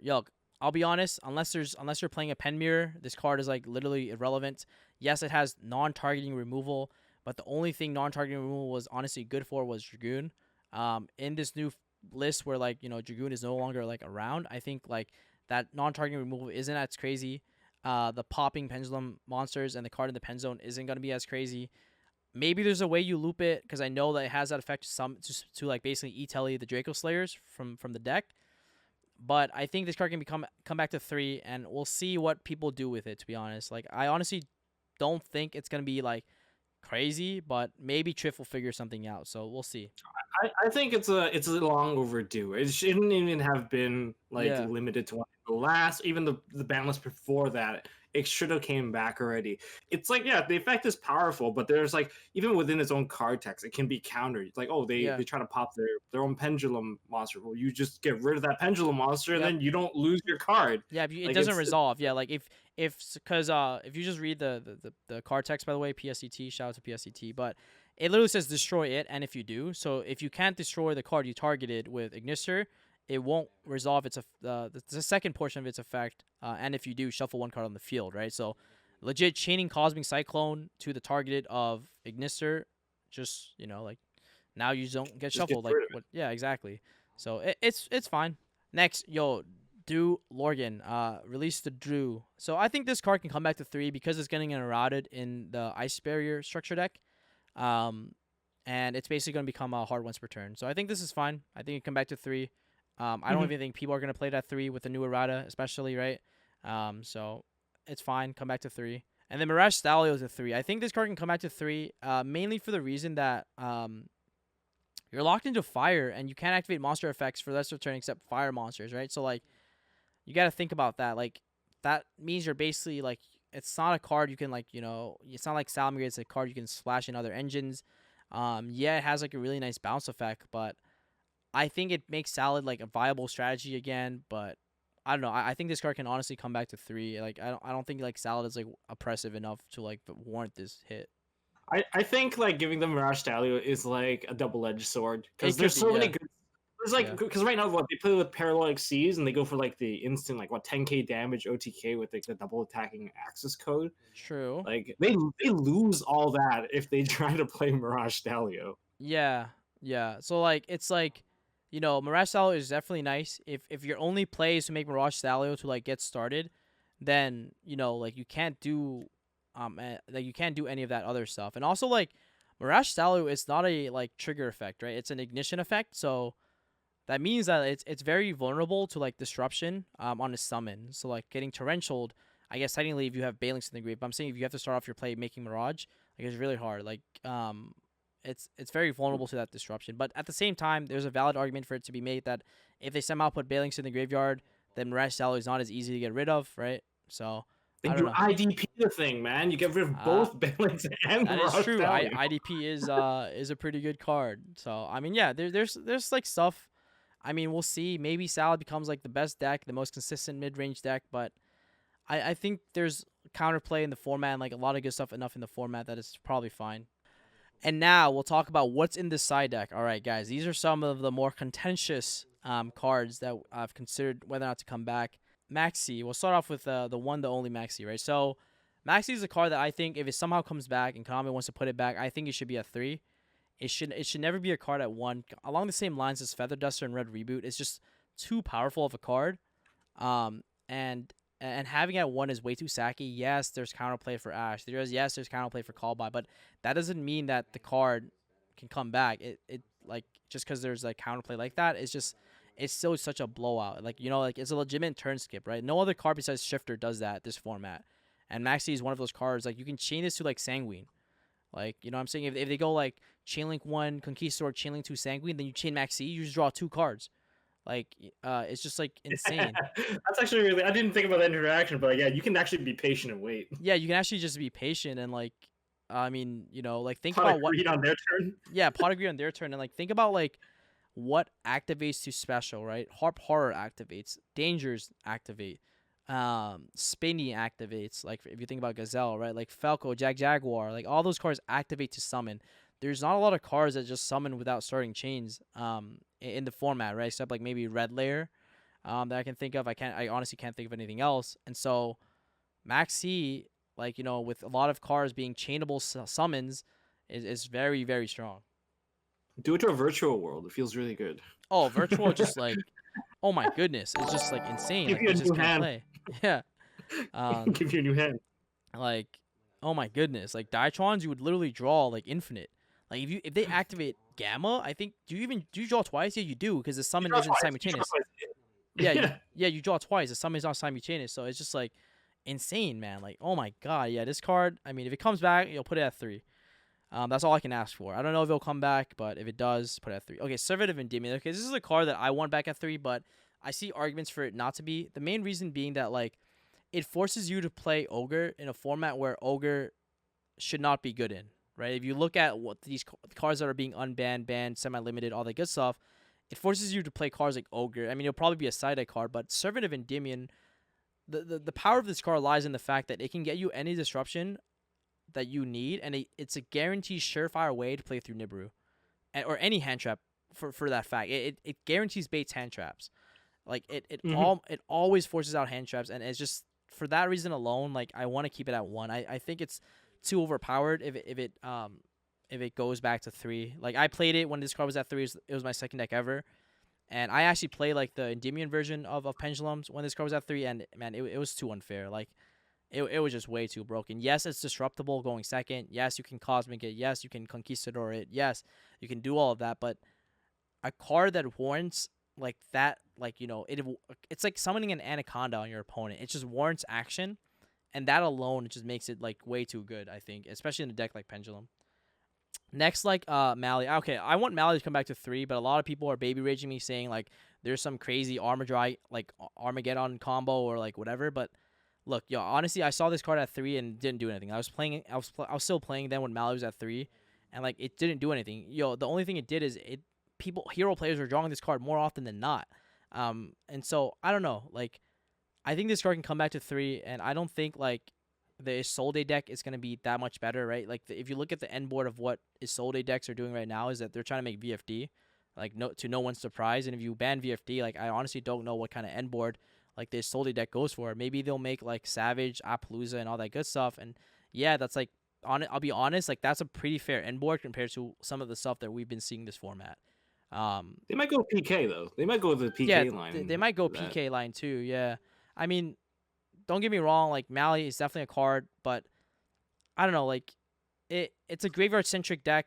I'll be honest, unless you're playing a Pen Mirror, this card is like literally irrelevant. Yes, it has non-targeting removal, but the only thing non-targeting removal was honestly good for was Dragoon. In this new list where Dragoon is no longer around, I think that non-targeting removal isn't as crazy. The popping Pendulum monsters and the card in the pen zone isn't going to be as crazy. Maybe there's a way you loop it, because I know that it has that effect to basically e-telly the Draco Slayers from the deck. But I think this card can come back to 3, and we'll see what people do with it, to be honest. I honestly don't think it's going to be crazy, but maybe Triff will figure something out. So we'll see. I think it's a long overdue. It shouldn't even have been limited to 1. The last, even the Banlist before that, it should have came back already. It's the effect is powerful, but there's even within its own card text, it can be countered. It's they try to pop their own Pendulum monster. Well, you just get rid of that Pendulum monster, and then you don't lose your card. Yeah, it doesn't resolve. Yeah, because if you just read the card text, by the way, PSCT, shout out to PSCT, but it literally says destroy it, and if you do, so if you can't destroy the card you targeted with Ignister, it won't resolve the second portion of its effect, and if you do, shuffle 1 card on the field, right? So legit chaining Cosmic Cyclone to the targeted of Ignister, just Now you don't get Just get shuffled. Like rid of it. what? Yeah, exactly. So it's fine. Next, yo, Drew Lorgan, release the Drew. So I think this card can come back to 3 because it's getting eroded in the Ice Barrier structure deck. Um, and it's basically going to become a hard once per turn. So I think this is fine. I think it can come back to 3. I don't even think people are going to play that 3 with the new errata, especially, right? So it's fine. Come back to 3. And then Mirage Stallion is a 3. I think this card can come back to 3, mainly for the reason that you're locked into fire and you can't activate monster effects for the rest of the turn except fire monsters, right? So like you got to think about that. Like that means you're basically like it's not a card you can like, it's not like Salamangreat. It's a card you can splash in other engines. Yeah, it has like a really nice bounce effect, but I think it makes Salad like a viable strategy again, but I don't know. I think this card can honestly come back to 3. Like I don't think like Salad is like oppressive enough to like warrant this hit. I think like giving them Mirage Stallion is like a double-edged sword because It there's could be, so many yeah. good. There's like Yeah. because right now what they play with Parallel Seas and they go for like the instant like 10k damage OTK with like the double attacking Axis code. True. Like they lose all that if they try to play Mirage Stallion. Yeah. Yeah. So like it's like, Mirage Stallion is definitely nice. If your only play is to make Mirage Stallion to like get started, then like you can't do like you can't do any of that other stuff. And also like Mirage Stallion is not a like trigger effect, right? It's an ignition effect. So that means that it's very vulnerable to like disruption on a summon. So like getting torrentialed, I guess technically if you have Banlist in the grave, but I'm saying if you have to start off your play making Mirage, like it's really hard. Like it's very vulnerable to that disruption. But at the same time, there's a valid argument for it to be made that if they somehow put Banlist in the graveyard, then Mirage Stallion is not as easy to get rid of, right? So I Then don't you know. IDP the thing, man. You get rid of both Balance and That is Mirage true. Stallion. IDP is a pretty good card. So I mean, yeah, there's like stuff. I mean, we'll see. Maybe Salad becomes like the best deck, the most consistent mid range deck, but I think there's counterplay in the format and like a lot of good stuff enough in the format that it's probably fine. And now we'll talk about what's in this side deck. All right, guys, these are some of the more contentious cards that I've considered whether or not to come back. Maxi, we'll start off with the one, the only Maxi, right? So Maxi is a card that I think if it somehow comes back and Konami wants to put it back, I think it should be at 3. It should never be a card at 1. Along the same lines as Feather Duster and Red Reboot, it's just too powerful of a card. And having it at 1 is way too sacky. Yes, there's counterplay for Ash. There's counterplay for Callby, but that doesn't mean that the card can come back. It like just because there's like counterplay like that, it's still such a blowout. Like like it's a legitimate turn skip, right? No other card besides Shifter does that this format. And Maxi is one of those cards. Like you can chain this to like Sanguine. Like, what I'm saying? If they go like Chainlink 1, Conquistador, Chainlink 2, Sanguine, then you chain Maxi, you just draw 2 cards. Like, it's just like insane. That's actually really. I didn't think about that interaction, but yeah, you can actually be patient and wait. Yeah, you can actually just be patient and like, I mean, like think Pot about what. agreed on their turn. Yeah, pot agree on their turn and like think about like what activates to special, right? Harp Horror activates, Dangers activate, Spinny activates. Like if you think about Gazelle, right? Like Falco, Jaguar, like all those cards activate to summon. There's not a lot of cards that just summon without starting chains in the format, right? Except like maybe Red Layer that I can think of. I honestly can't think of anything else. And so Maxi, like with a lot of cards being chainable summons, is very very strong. Do it to a virtual world. It feels really good. Oh, virtual just like, oh my goodness, it's just like insane. Give Like you you a just new can't hand. play. Yeah. Give you a new hand. Like, oh my goodness, like Diatrons, you would literally draw like infinite. Like if they activate Gamma, I think do you draw twice? Yeah, you do because the summon isn't simultaneous. Yeah, you draw twice. The summon is not simultaneous, so it's just like insane, man. Like, oh my god, yeah, this card. I mean, if it comes back, you'll put it at 3. That's all I can ask for. I don't know if it'll come back, but if it does, put it at 3. Okay, Servant of Indemina. Okay, this is a card that I want back at 3, but I see arguments for it not to be. The main reason being that like it forces you to play Ogre in a format where Ogre should not be good in, right? If you look at what these cards that are being unbanned, banned, semi-limited, all that good stuff, it forces you to play cards like Ogre. I mean, it'll probably be a side deck card, but Servant of Endymion, the power of this card lies in the fact that it can get you any disruption that you need, and it's a guaranteed surefire way to play through Nibiru, or any hand trap for that fact. It guarantees baits hand traps. Like it always forces out hand traps, and it's just for that reason alone, like I want to keep it at 1. I think it's too overpowered if it if it goes back to 3. Like I played it when this card was at 3. It was my second deck ever, and I actually played like the Endymion version of Pendulums when this card was at 3, and man, it was too unfair. Like it was just way too broken. Yes, it's disruptible going second. Yes, you can Cosmic it. Yes, you can Conquistador it. Yes, you can do all of that, but a card that warrants like that, like it's like summoning an Anaconda on your opponent. It just warrants action, and that alone just makes it like way too good. I think, especially in a deck like Pendulum. Next, like Mali. Okay, I want Mali to come back to 3, but a lot of people are baby raging me saying like there's some crazy Armageddon combo or like whatever. But look, yo, honestly, I saw this card at 3 and didn't do anything. I was still playing then when Mali was at 3, and like it didn't do anything. Yo, the only thing it did is hero players are drawing this card more often than not. And so I don't know. Like, I think this card can come back to 3, and I don't think like the Isolde deck is gonna be that much better, right? Like, if you look at the end board of what Isolde decks are doing right now, is that they're trying to make VFD, like to no one's surprise. And if you ban VFD, like I honestly don't know what kind of end board like the Isolde deck goes for. Maybe they'll make like Savage, Appaloosa, and all that good stuff. And yeah, that's like I'll be honest, like that's a pretty fair end board compared to some of the stuff that we've been seeing this format. They might go PK though. They might go with the PK line. They might go PK line too. Yeah, I mean, don't get me wrong. Like Mali is definitely a card, but I don't know. Like it's a graveyard centric deck.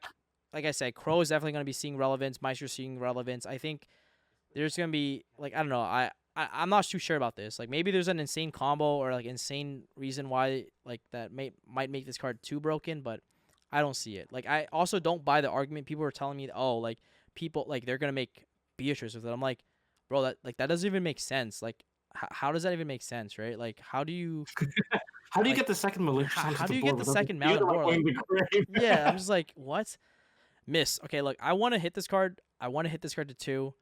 Like I said, Crow is definitely going to be seeing relevance. Mice's seeing relevance. I think there's going to be like I don't know. I'm not too sure about this. Like maybe there's an insane combo or like insane reason why like that might make this card too broken, but I don't see it. Like I also don't buy the argument. People are telling me, oh, like people like they're gonna make Beatrice with it. I'm like, bro, that doesn't even make sense. Like, how does that even make sense, right? Like, how do you how do you get the second malicious? How do you get the second Mal board? Like, yeah, I'm just like, what? Miss. Okay, look, I want to hit this card. I want to hit this card to 2.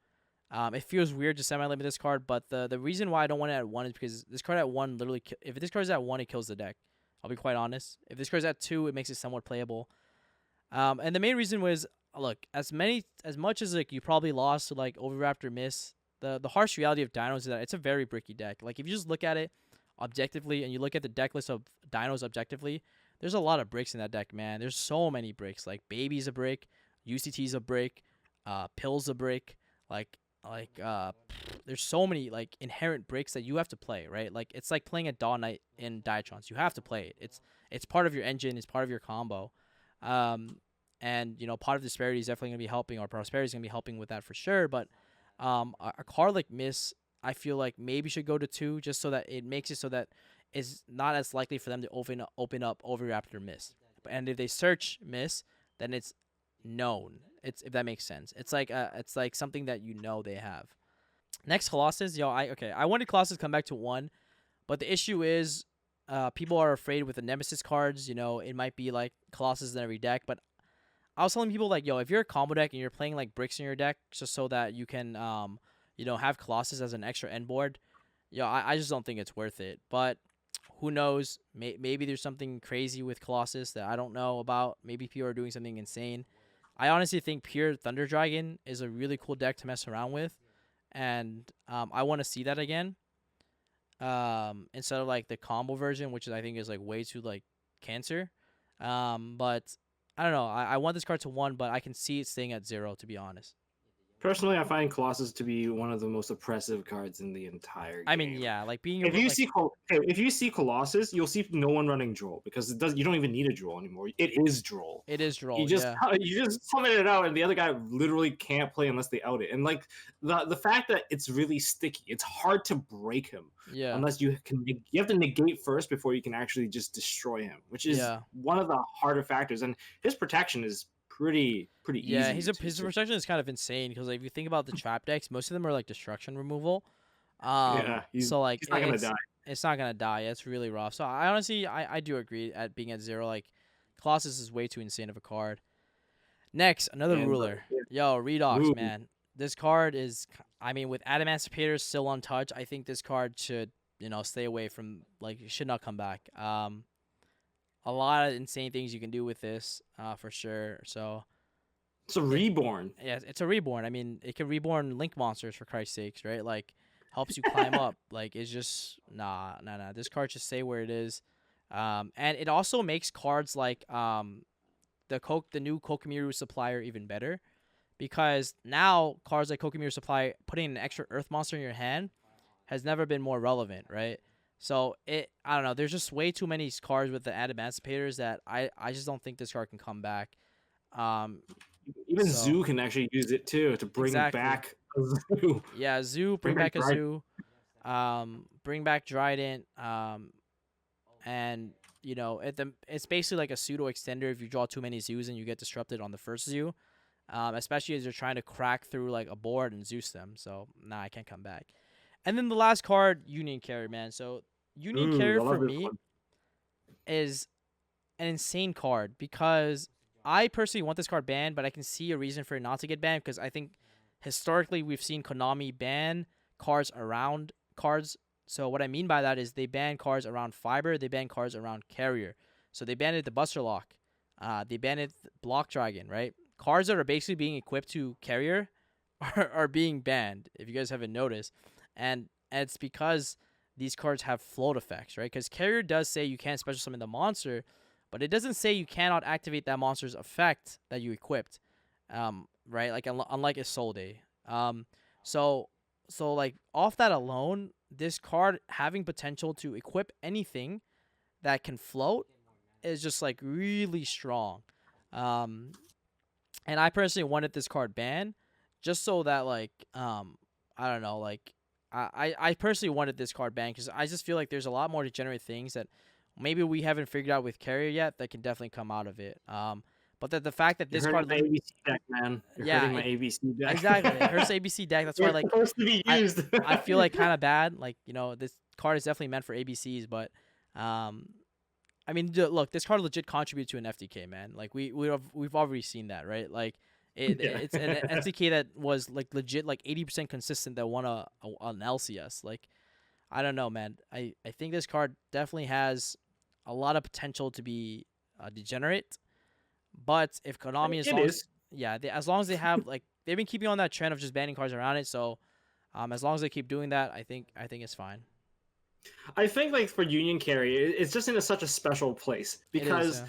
It feels weird to semi-limit this card, but the reason why I don't want it at 1 is because this card at 1 literally, if this card is at 1, it kills the deck. I'll be quite honest. If this card is at 2, it makes it somewhat playable. And the main reason was, look, as much as like you probably lost to like Overraptor Miss, the harsh reality of Dinos is that it's a very bricky deck. Like if you just look at it objectively and you look at the deck list of Dinos objectively, there's a lot of bricks in that deck, man. There's so many bricks. Like Baby's a brick, UCT's a brick, Pill's a brick, there's so many like inherent bricks that you have to play, right? Like it's like playing a Dawn Knight in Diatrons. You have to play it. It's part of your engine, it's part of your combo. And part of disparity is definitely gonna be helping, or prosperity is gonna be helping with that for sure. But a card like Miss, I feel like maybe should go to 2, just so that it makes it so that it's not as likely for them to open up Overraptor Miss. And if they search Miss, then it's known. If that makes sense. It's like something that they have. Next, Colossus. I wanted Colossus to come back to 1, but the issue is people are afraid with the Nemesis cards. It might be like Colossus in every deck, but I was telling people like, if you're a combo deck and you're playing like bricks in your deck just so that you can have Colossus as an extra end board, I just don't think it's worth it. But who knows? Maybe there's something crazy with Colossus that I don't know about. Maybe people are doing something insane. I honestly think pure Thunder Dragon is a really cool deck to mess around with, and I want to see that again. Instead of like the combo version, which I think is like way too like cancer. But I don't know. I want this card to 1, but I can see it staying at 0, to be honest. Personally, I find Colossus to be one of the most oppressive cards in the entire game. I mean, yeah, like being if you see Colossus, you'll see no one running Droll, because you don't even need a Droll anymore. It is Droll. It is Droll. You just summon it out, and the other guy literally can't play unless they out it. And like the fact that it's really sticky, it's hard to break him. Yeah. Unless you have to negate first before you can actually just destroy him, which is one of the harder factors. And his protection is pretty easy. Yeah, his protection is kind of insane, because like, if you think about the trap decks, most of them are like destruction removal. So like he's not gonna die. It's not gonna die. It's really rough. So I honestly I do agree at being at 0. Like Colossus is way too insane of a card. Next, another ruler. Redox, man. This card is, I mean, with Adamantipator still untouched, I think this card should stay away from, like, it should not come back. A lot of insane things you can do with this, for sure. So it's a reborn. Yeah, it's a reborn. I mean, it can reborn Link monsters, for Christ's sakes, right? Like, helps you climb up. Like, it's just nah. This card should stay where it is. And it also makes cards like the new Kokomiru supplier even better, because now cards like Kokomiru supply putting an extra Earth monster in your hand has never been more relevant, right? So I don't know. There's just way too many cards with the Adamanticators that I just don't think this card can come back. Even So Zoo can actually use it too to bring exactly. back a Zoo. Yeah, Zoo, bring back a Zoo. Bring back Dryden. And you know, it's basically like a pseudo extender if you draw too many Zoos and you get disrupted on the first Zoo. Especially as you're trying to crack through like a board and Zeus them. So nah, I can't come back. And then the last card, Union Carrier, man. So Union Carrier I love for this me one. is an insane card because I personally want this card banned, but I can see a reason for it not to get banned because I think historically we've seen Konami ban cards around cards. So what I mean by that is they ban cards around Fiber, they ban cards around Carrier. So they banned the Buster Lock, they banned Block Dragon, right? Cards that are basically being equipped to Carrier are being banned, if you guys haven't noticed. And it's because these cards have float effects, right? Because Carrier does say you can't special summon the monster, but it doesn't say you cannot activate that monster's effect that you equipped, right? Like unlike Isolde. So like off that alone, this card having potential to equip anything that can float is just like really strong. And I personally wanted this card banned just so that like I don't know, like I personally wanted this card banned because I just feel like there's a lot more degenerate things that maybe we haven't figured out with Carrier yet that can definitely come out of it. But the fact that this You're card, hurting my ABC deck, man. You're hurting my ABC deck. exactly, it hurts ABC deck. That's why like supposed to be used. I feel like kind of bad. Like, you know, this card is definitely meant for ABCs, but I mean, look, this card legit contributes to an FTK, man. Like we've already seen that, right? Like it's an FTK that was like legit like 80% consistent that won an LCS. Like I don't know, man. I think this card definitely has a lot of potential to be degenerate. But if Konami as long as they have like they've been keeping on that trend of just banning cards around it, so as long as they keep doing that, I think it's fine. I think like for Union Carry, it's just in such a special place because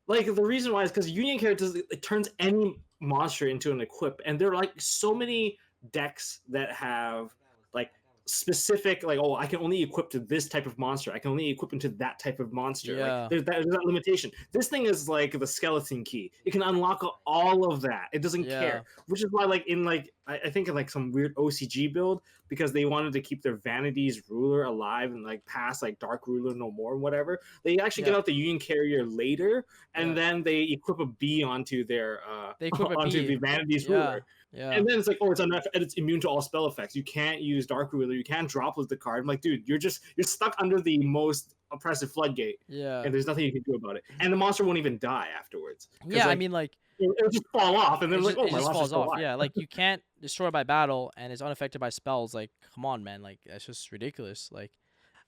like the reason why is because Union Carry it turns any monster into an equip, and there are like so many decks that have like specific like, oh, I can only equip to this type of monster, I can only equip into that type of monster. Like there's that limitation. This thing is like the skeleton key, it can unlock all of that, it doesn't care, which is why like in like I think in like some weird OCG build, because they wanted to keep their Vanity's ruler alive and like pass like Dark Ruler no more and whatever, they actually get out the Union Carrier later, and then they equip a B onto their onto the Vanity's ruler. And then it's like, oh, it's immune to all spell effects. You can't use Dark Ruler. You can't drop with the card. I'm like, dude, you're stuck under the most oppressive floodgate. And there's nothing you can do about it. And the monster won't even die afterwards. Yeah, like, I mean, like it'll just fall off, and then like, oh, my just falls off. Alive. Yeah, like you can't destroy by battle, and it's unaffected by spells. Like, come on, man. Like that's just ridiculous. Like,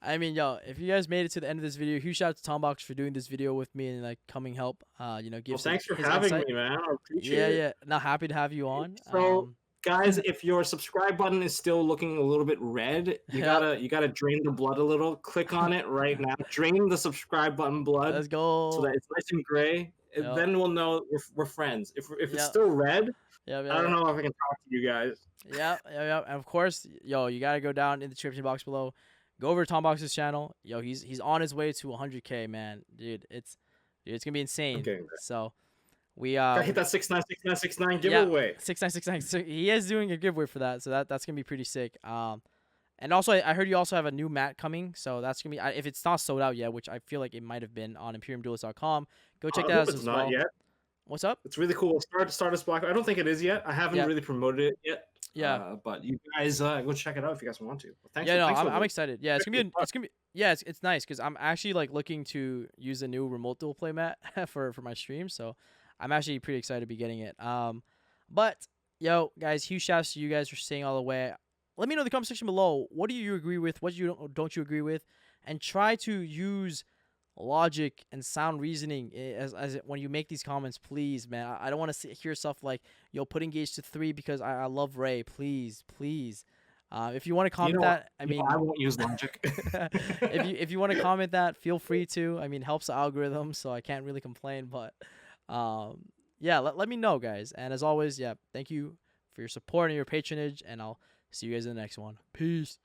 I mean, yo, if you guys made it to the end of this video, huge shout out to Tombox for doing this video with me and like coming help. You know, give. Thanks for having me, man. I appreciate it. Yeah. Not happy to have you on. So, guys, if your subscribe button is still looking a little bit red, you gotta drain the blood a little. Click on it right now. Drain the subscribe button blood. Let's go. So that it's nice and gray. Then we'll know we're friends. If it's still red, I don't know if I can talk to you guys. Yeah. And of course, yo, you gotta go down in the description box below. Go over to Tombox's channel. Yo, he's on his way to 100K, man. Dude, it's gonna be insane. Okay, so we gotta hit that 696969 giveaway. 6969. So he is doing a giveaway for that, so that's gonna be pretty sick. And also I heard you also have a new mat coming, so that's gonna be if it's not sold out yet, which I feel like it might have been on ImperiumDuelist.com. Go check that out as well. Yet. What's up? It's really cool. Stardust Black. I don't think it is yet. I haven't really promoted it yet. But you guys go check it out if you guys want to. Thanks. I'm excited. Yeah, it's nice because I'm actually like looking to use a new remote duel play mat for my stream, so I'm actually pretty excited to be getting it. But yo, guys, huge shouts to you guys for staying all the way. Let me know in the comment section below, what do you agree with, what don't you agree with, and try to use logic and sound reasoning when you make these comments, please, man. I don't want to hear stuff like, yo, put engage to 3 because I love Ray. Please. If you want to comment that, I mean, I won't use logic. if you want to comment that, feel free to. I mean, helps the algorithm, so I can't really complain. But Yeah, let me know, guys. And as always, yeah, thank you for your support and your patronage, and I'll see you guys in the next one. Peace.